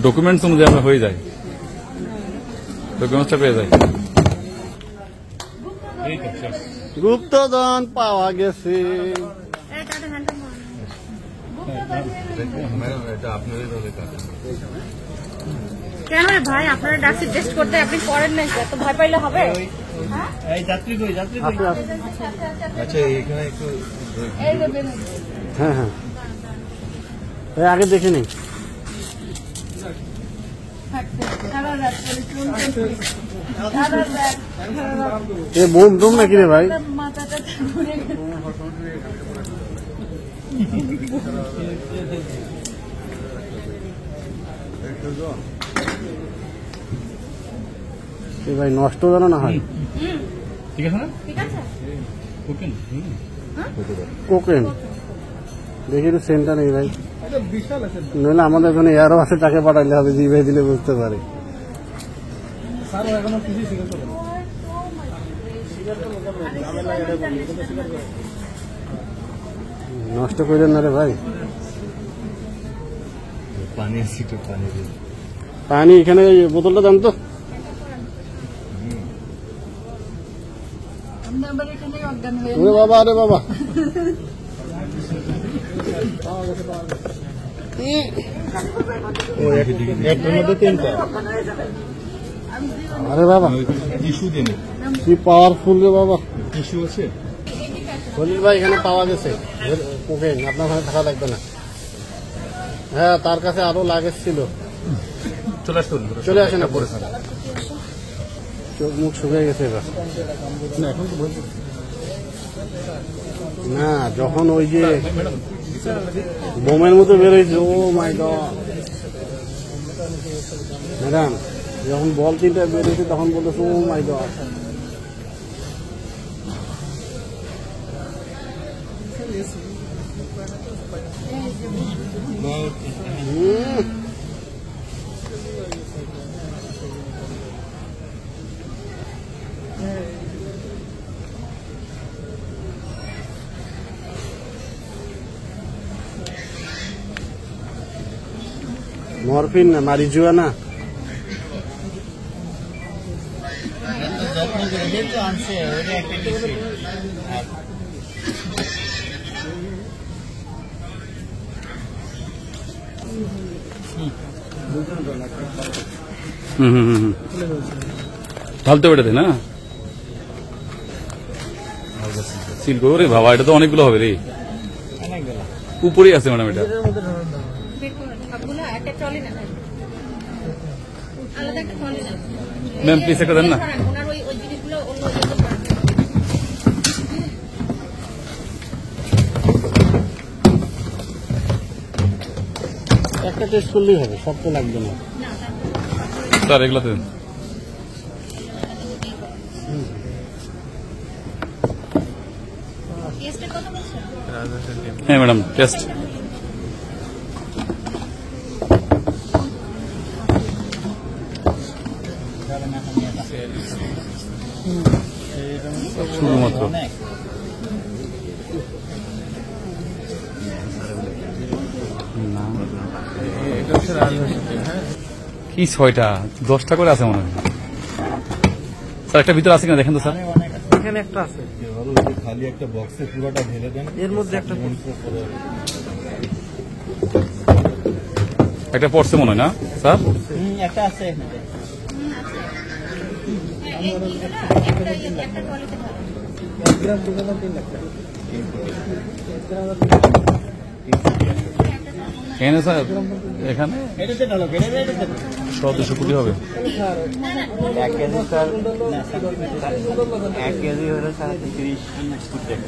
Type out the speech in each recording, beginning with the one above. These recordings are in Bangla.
ডকুমেন্টস অনুযায়ী আমরা হয়ে যায়, ডকুমেন্টসটা পেয়ে যায়। গুপ্তধন পাওয়া গেছে। কেন ভাই আপনারা ডাকছি টেস্ট করতে, আপনি করেন নাই, এত ভয় পাইলে হবে? আচ্ছা এখানে একটু হ্যাঁ হ্যাঁ আগে দেখে নিই। বোম টোম নাকি রে ভাই? ভাই নষ্ট যেন না হয়। ঠিক আছে না? কোকেন দেখি তো সেন্টার নেই ভাই, নইলে আমাদের এখানে এয়ারও আছে, তাকে পাঠাইলে হবে, জিভে দিলে বুঝতে পারে। নষ্ট করেন না রে ভাই। পানি আছে, পানি এখানে বোতলটা দাম তো। বাবা আরে বাবা, আরে বাবা টিস্যু দিন, কি পাওয়ারফুল রে বাবা। টিস্যু আছে খলিল ভাই এখানে পাওয়া গেছে কোকেন, আপনার ওখানে থাকা লাগবে না। হ্যাঁ তার কাছে আরো লাগেজ ছিল। চলে আসেন না, পরে চোখ মুখ শুকিয়ে গেছে এবার। না যখন ওই যে বোমের মতো বেরোয়েছে, ও মাই গড ম্যাডাম, যখন বল তিনটা বেরোয়েছে তখন বলতেছে ও মাই গড। মরফিন না মারিজুয়ানা। ঢালতে ওটাতে না সিল করে বাবা, এটা তো অনেকগুলো হবে রে, উপরেই আছে ম্যাডাম। এটা ম্যাম প্লিজ একটা দেন না। একটা টেস্ট করলেই হবে, সব তো লাগবে না স্যার, এগুলোতে দেন। হ্যাঁ ম্যাডাম টেস্ট। শুধুমাত্র কি 6টা 10টা করে আছে মনে হয় স্যার। একটা ভিতরে আছে কিনা দেখেন তো স্যার। এখানে একটা আছে, খালি একটা বক্সে পুরোটা ঢেলে দেন, এর মধ্যে একটা একটা পড়ছে মনে হয় না স্যার? একটা আছে এখানে স্যার, এখানে 100-200 কোটি হবে। 1 কেজি স্যার, 1 কেজি হলো স্যার 30 কোটি টাকা।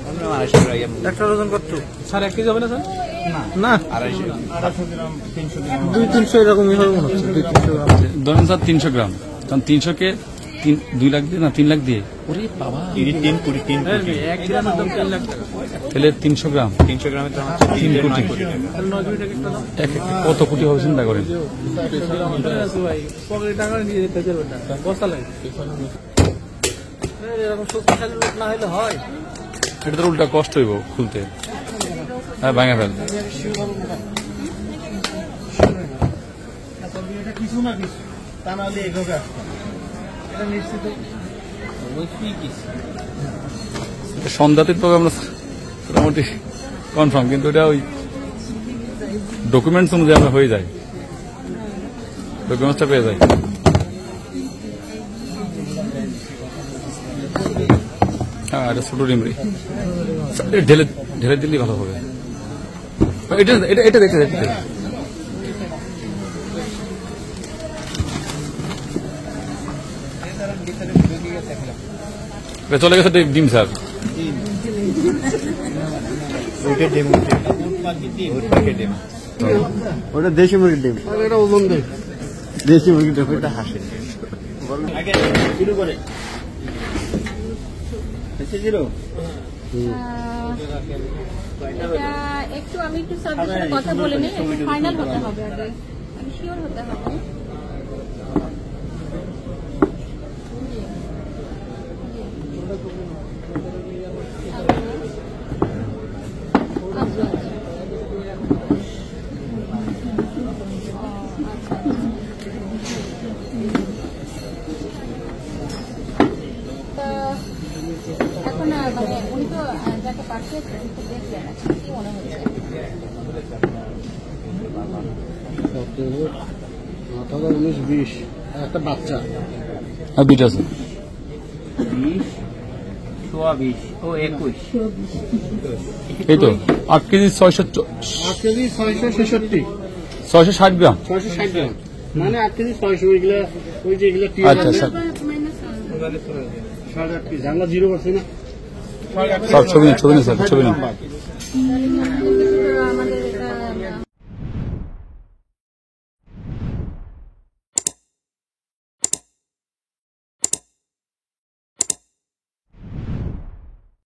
আমরা 250 গ্রাম একটা ওজন কত স্যার? 1 কেজি হবে না স্যার? না 250 গ্রাম 300 গ্রাম 200-300 এরকমই হবে মনে হচ্ছে। 200-300 গ্রাম ধরেন স্যার 300 গ্রাম, কারণ 300 কে 2 লাখ দিয়ে না 3 লাখ দিয়ে, ওরে বাবা 3 কোটি 1 গ্রামের দাম 3 লাখ টাকা। তাহলে 300 গ্রাম 300 গ্রামের দাম হচ্ছে 3 কোটি। 9 কোটি টাকা একটা দাম। কত কোটি হবে চিন্তা করেন। ভাই পকেটে টাকা নিয়ে যেতে চলবে না, বস্তা লাগে এরকম শক্তিশালী লোক না হলে হয়। এটা তো উল্টা কষ্ট হইব খুলতে। হ্যাঁ ভাঙা ফেল। এটা কিছু না কিছু, তা নাহলে এইভাবে আসতাম। এটা নিশ্চিত অবশ্যই কিছু। সন্ধ্যাতে তো আমরা মোটামুটি কনফার্ম, কিন্তু এটা ওই ডকুমেন্টস অনুযায়ী আমরা হয়ে যায়, ডকুমেন্টসটা পেয়ে যায়। হ্যাঁ, এটা ছোট ডিমরি, ঢেলে ঢেলে দিলেই ভালো হবে। এটা এটা এটা দেখতে দেখতে চলে গেছে ডিম স্যার। ওটা দেশি মুরগির ডিম, এটা ওজন ডিম, দেশি মুরগির ডিম, এটা হাসে। আগে শুরু করে জিরো এটা একটু আমি একটু স্যারদের সাথে কথা বলে নিই, ফাইনাল হতে হবে আগে, আমি শিওর হতে হবে। এখন মানে উনি তো যাকে পাঠিয়েছেন উনি তো দেখলেন, এখন কি মনে হচ্ছে? মাথা 19-20, একটা বাচ্চা। আর দুইটা আছে, 20 সোয়া 20 ও 21 এই তো 8 কেজি 600 8 কেজি 666, 660 গ্রাম। 660 গ্রাম, মানে 8 কেজি 600, ওইগুলা ওই যে এগুলা টিয়া আচ্ছা স্যার, মাইনাস 8.5 কেজি, আমরা 0 করছি না। সব ছবি নিন স্যার, ছবি নিন। আমাদের